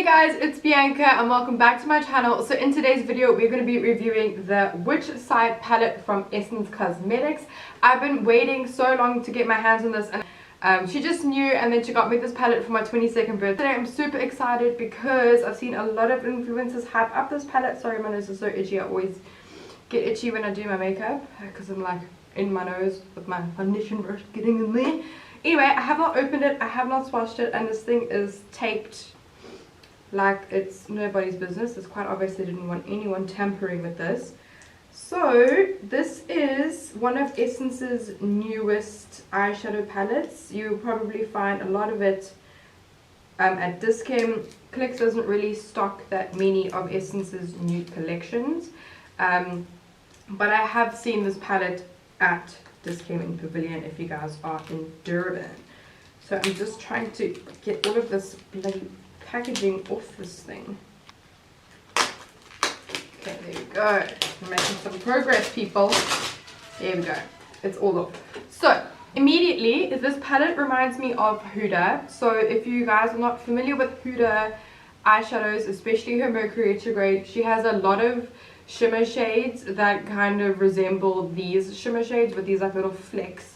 Hey guys, it's Bianca and welcome back to my channel. So in today's video we're going to be reviewing the Which Side palette from Essence Cosmetics. I've been waiting so long to get my hands on this, and she just knew, and then she got me this palette for my 22nd birthday. I'm super excited because I've seen a lot of influencers hype up this palette. Sorry, my nose is so itchy. I always get itchy when I do my makeup because I'm like in my nose with my foundation brush getting in there. Anyway, I have not opened it, I have not swatched it, and this thing is taped like it's nobody's business. It's quite obvious they didn't want anyone tampering with this. So this is one of Essence's newest eyeshadow palettes. You'll probably find a lot of it at Dischem. Clicks doesn't really stock that many of Essence's new collections, but I have seen this palette at Dischem in Pavilion if you guys are in Durban. So I'm just trying to get all of this bloody packaging off this thing. Okay, there we go. We're making some progress, people. There we go. It's all off. So immediately, this palette reminds me of Huda. So if you guys are not familiar with Huda eyeshadows, especially her Mercury Retrograde, she has a lot of shimmer shades that kind of resemble these shimmer shades with these like little flecks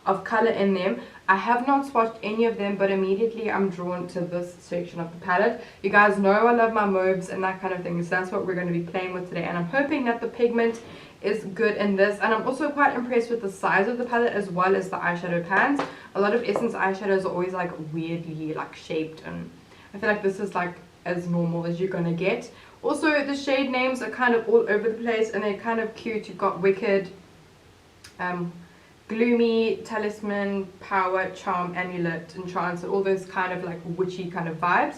of color in them. I have not swatched any of them, but immediately I'm drawn to this section of the palette. You guys know I love my mauves and that kind of thing, so that's what we're going to be playing with today, and I'm hoping that the pigment is good in this. And I'm also quite impressed with the size of the palette as well as the eyeshadow pans. A lot of Essence eyeshadows are always like weirdly like shaped, and I feel like this is like as normal as you're gonna get. Also, the shade names are kind of all over the place and they're kind of cute. You've got Wicked, Gloomy, Talisman, Power, Charm, Amulet, Enchant, all those kind of like witchy kind of vibes.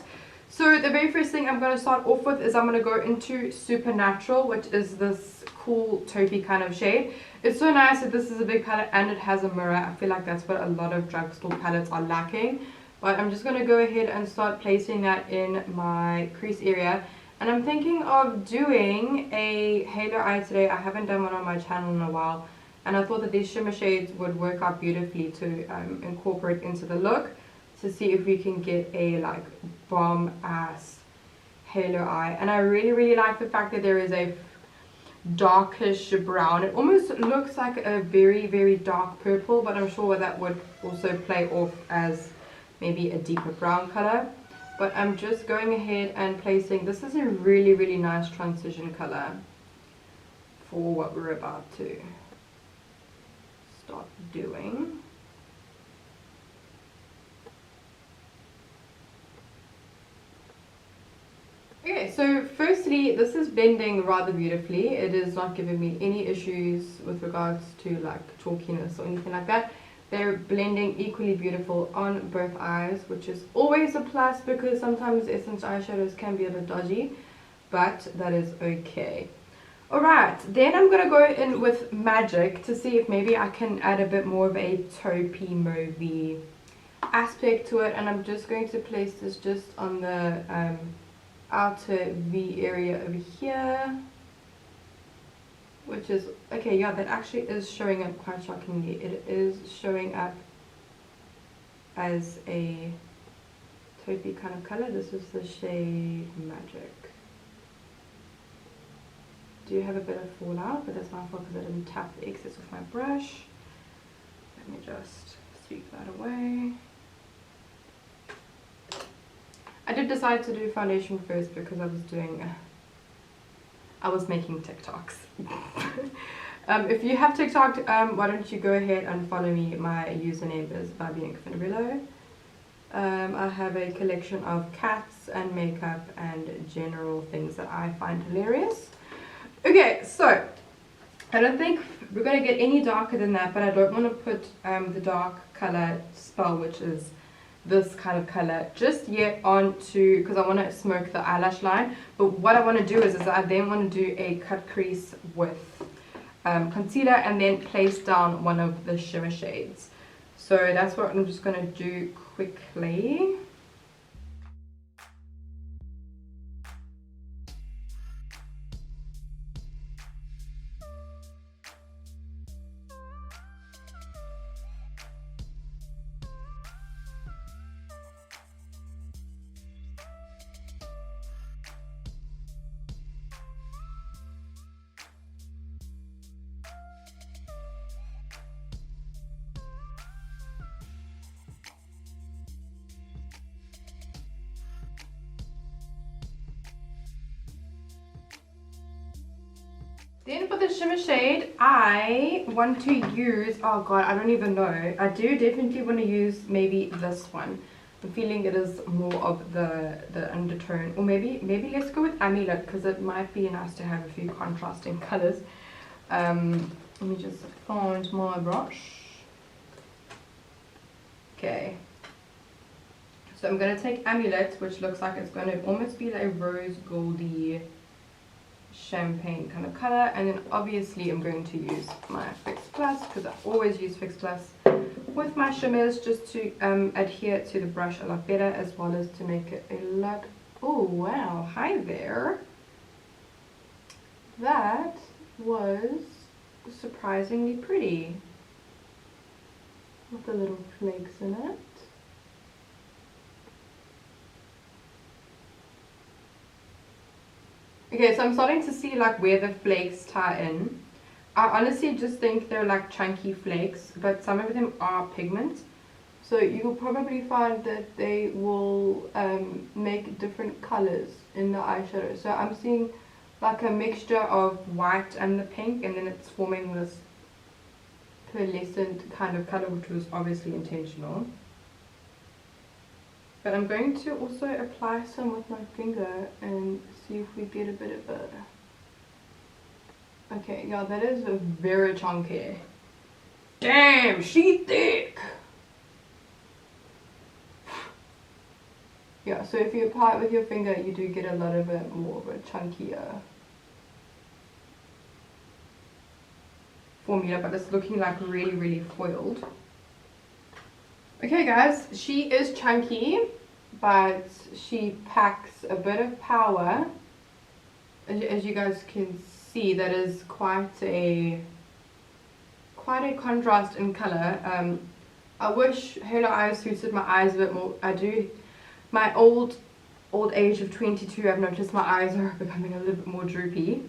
So the very first thing I'm going to start off with is I'm going to go into Supernatural, which is this cool taupey kind of shade. It's so nice that this is a big palette and it has a mirror. I feel like that's what a lot of drugstore palettes are lacking. But I'm just going to go ahead and start placing that in my crease area. And I'm thinking of doing a halo eye today. I haven't done one on my channel in a while, and I thought that these shimmer shades would work out beautifully to incorporate into the look, to see if we can get a like bomb ass halo eye. And I really like the fact that there is a darkish brown. It almost looks like a very dark purple, but I'm sure that would also play off as maybe a deeper brown color. But I'm just going ahead and placing, this is a really nice transition color for what we're about to start doing. Okay, so firstly, this is blending rather beautifully. It is not giving me any issues with regards to like chalkiness or anything like that. They're blending equally beautiful on both eyes, which is always a plus because sometimes Essence eyeshadows can be a bit dodgy, but that is okay. Alright, then I'm going to go in with Magic to see if maybe I can add a bit more of a taupey mauvey aspect to it, and I'm just going to place this just on the outer V area over here. Which is, okay, yeah, that actually is showing up quite shockingly. It is showing up as a taupey kind of color. This is the shade Magic. Do have a bit of fallout, but that's my fault because I didn't tap the excess with my brush. Let me just sweep that away. I did decide to do foundation first because I was making TikToks. If you have TikTok, why don't you go ahead and follow me. My username is By Bianca Furnarello. I have a collection of cats and makeup and general things that I find hilarious. Okay, so I don't think we're going to get any darker than that, but I don't want to put the dark color spell, which is this kind of color, just yet onto, because I want to smoke the eyelash line. But what I want to do is I then want to do a cut crease with concealer and then place down one of the shimmer shades. So that's what I'm just going to do quickly. Then for the shimmer shade, I want to use, oh god, I don't even know. I do definitely want to use maybe this one. I'm feeling it is more of the undertone. Or maybe let's go with Amulet, because it might be nice to have a few contrasting colors. Let me just find my brush. Okay. So I'm going to take Amulet, which looks like it's going to almost be like a rose goldy champagne kind of color, and then obviously I'm going to use my Fix Plus, because I always use Fix Plus with my shimmers, just to adhere to the brush a lot better, as well as to make it a lot. Oh wow, hi there. That was surprisingly pretty with the little flakes in it. Okay, so I'm starting to see like where the flakes tie in. I honestly just think they're like chunky flakes, but some of them are pigment. So you'll probably find that they will make different colors in the eyeshadow. So I'm seeing like a mixture of white and the pink, and then it's forming this pearlescent kind of color, which was obviously intentional. But I'm going to also apply some with my finger and see if we get a bit of a... Okay, yeah, that is very chunky. Damn, she thick! Yeah, so if you apply it with your finger, you do get a lot of it more of a chunkier formula, but it's looking like really, really foiled. Okay guys, she is chunky, but she packs a bit of power. As you guys can see, that is quite a contrast in color. I wish Halo Eyes suited my eyes a bit more. I do. My old age of 22, I've noticed my eyes are becoming a little bit more droopy.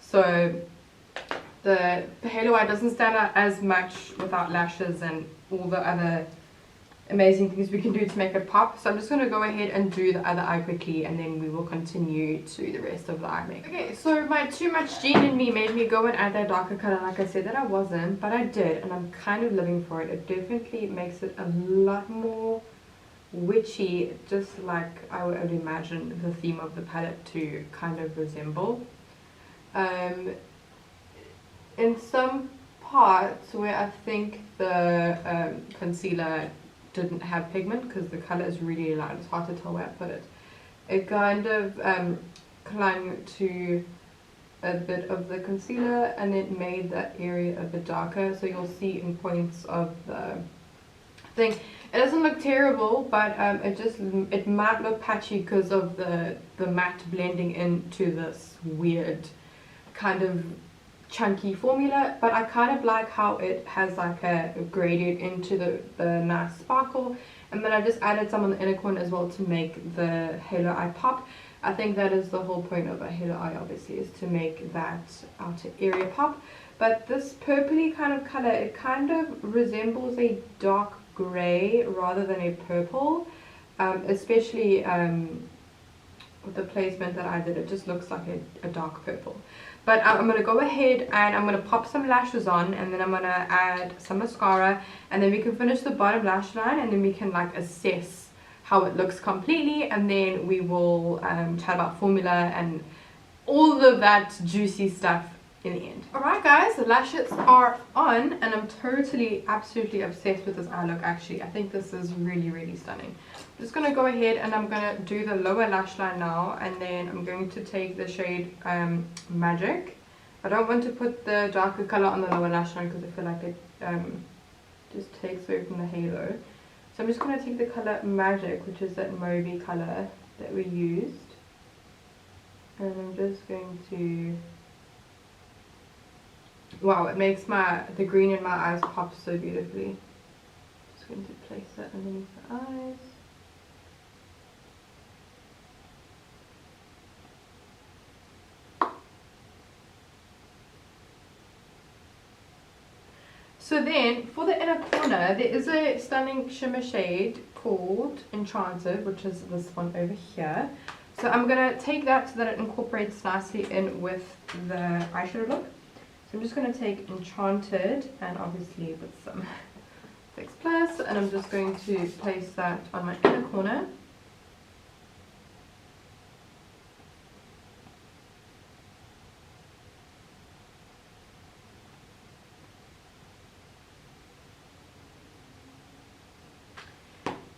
So the Halo Eye doesn't stand out as much without lashes and all the other amazing things we can do to make it pop. So I'm just going to go ahead and do the other eye quickly, and then we will continue to the rest of the eye makeup. Okay, so my too much gene in me made me go and add that darker color, like I said that I wasn't, but I did, and I'm kind of living for it. It definitely makes it a lot more witchy, just like I would imagine the theme of the palette to kind of resemble. In some parts where I think the concealer didn't have pigment, because the color is really light, it's hard to tell where I put it, it kind of clung to a bit of the concealer, and it made that area a bit darker. So you'll see in points of the thing, it doesn't look terrible, but it might look patchy because of the matte blending into this weird kind of chunky formula. But I kind of like how it has like a gradient into the nice sparkle, and then I just added some on the inner corner as well to make the Halo Eye pop. I think that is the whole point of a Halo Eye, obviously, is to make that outer area pop. But this purpley kind of color, it kind of resembles a dark grey rather than a purple, especially with the placement that I did. It just looks like a dark purple. But I'm going to go ahead and I'm going to pop some lashes on, and then I'm going to add some mascara, and then we can finish the bottom lash line, and then we can like assess how it looks completely, and then we will chat about formula and all of that juicy stuff in the end. Alright guys, the lashes are on, and I'm totally, absolutely obsessed with this eye look. Actually, I think this is really, really stunning. I'm just going to go ahead and I'm going to do the lower lash line now, and then I'm going to take the shade Magic. I don't want to put the darker color on the lower lash line because I feel like it just takes away from the halo. So I'm just going to take the color Magic, which is that mauvey color that we used, and I'm just going to... Wow, it makes the green in my eyes pop so beautifully. Just going to place that underneath the eyes. So then, for the inner corner, there is a stunning shimmer shade called Enchanted, which is this one over here. So I'm going to take that so that it incorporates nicely in with the eyeshadow look. So I'm just going to take Enchanted and obviously with some Fix Plus, and I'm just going to place that on my inner corner.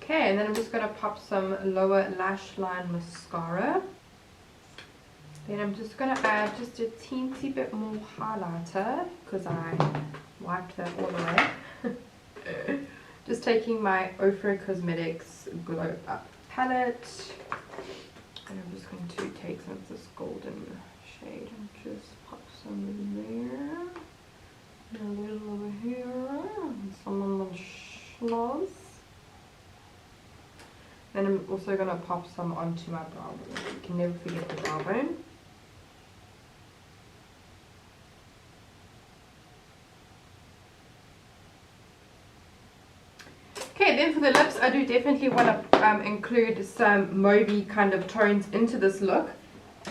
Okay, and then I'm just going to pop some lower lash line mascara. Then I'm just going to add just a teensy bit more highlighter because I wiped that all away. Just taking my Ofra Cosmetics Glow Up palette. And I'm just going to take some of this golden shade and just pop some in there. And a little over here. And some on the schnoz. Then I'm also going to pop some onto my brow bone. You can never forget the brow bone. Okay, then for the lips, I do definitely want to include some mauvey kind of tones into this look.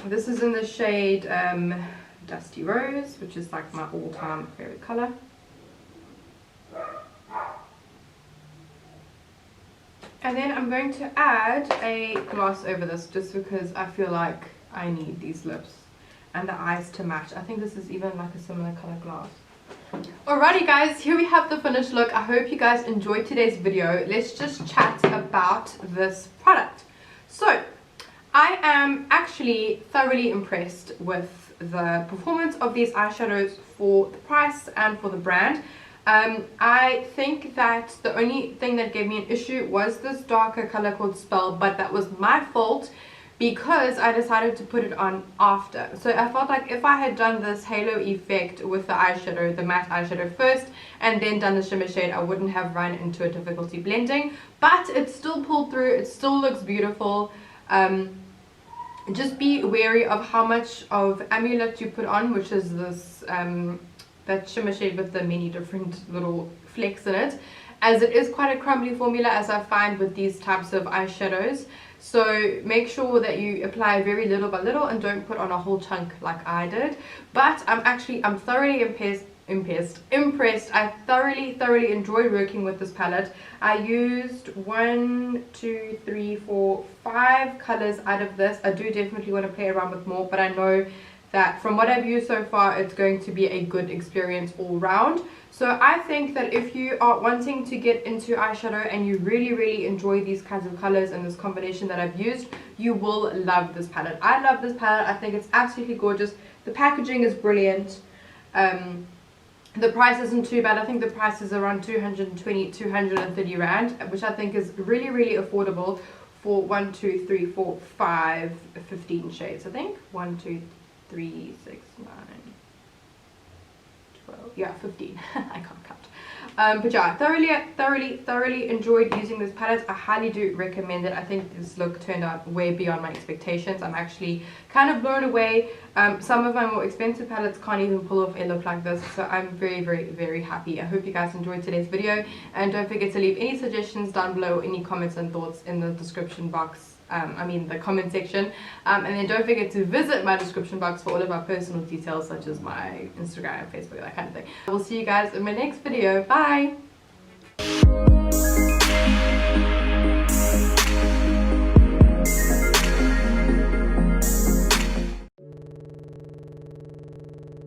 This is in the shade Dusty Rose, which is like my all-time favorite color. And then I'm going to add a gloss over this just because I feel like I need these lips and the eyes to match. I think this is even like a similar color gloss. Alrighty guys, here we have the finished look. I hope you guys enjoyed today's video. Let's just chat about this product. So, I am actually thoroughly impressed with the performance of these eyeshadows for the price and for the brand. I think that the only thing that gave me an issue was this darker color called Spell, but that was my fault because I decided to put it on after. So I felt like if I had done this halo effect with the eyeshadow, the matte eyeshadow first, and then done the shimmer shade, I wouldn't have run into a difficulty blending, but it still pulled through. It still looks beautiful. Just be wary of how much of Amulet you put on, which is this that shimmer shade with the many different little flecks in it, as it is quite a crumbly formula, as I find with these types of eyeshadows. So make sure that you apply very little by little and don't put on a whole chunk like I did. But I'm thoroughly impressed. I thoroughly enjoyed working with this palette. I used 1, 2, 3, 4, 5 colors out of this. I do definitely want to play around with more, but I know that from what I've used so far, it's going to be a good experience all round. So I think that if you are wanting to get into eyeshadow and you really enjoy these kinds of colors and this combination that I've used, you will love this palette. I love this palette. I think it's absolutely gorgeous. The packaging is brilliant. The price isn't too bad. I think the price is around 220, 230 Rand, which I think is really affordable for 1, 2, 3, 4, 5, 15 shades, I think. 1, 2, 3, 6, 9, 12, yeah, 15. I can't count. But yeah, thoroughly enjoyed using this palette. I highly do recommend it. I think this look turned out way beyond my expectations. I'm actually kind of blown away. Some of my more expensive palettes can't even pull off a look like this, so I'm very happy. I hope you guys enjoyed today's video, and don't forget to leave any suggestions down below, any comments and thoughts in the description box. The comment section, and then don't forget to visit my description box for all of my personal details, such as my Instagram, Facebook, that kind of thing. I will see you guys in my next video. Bye.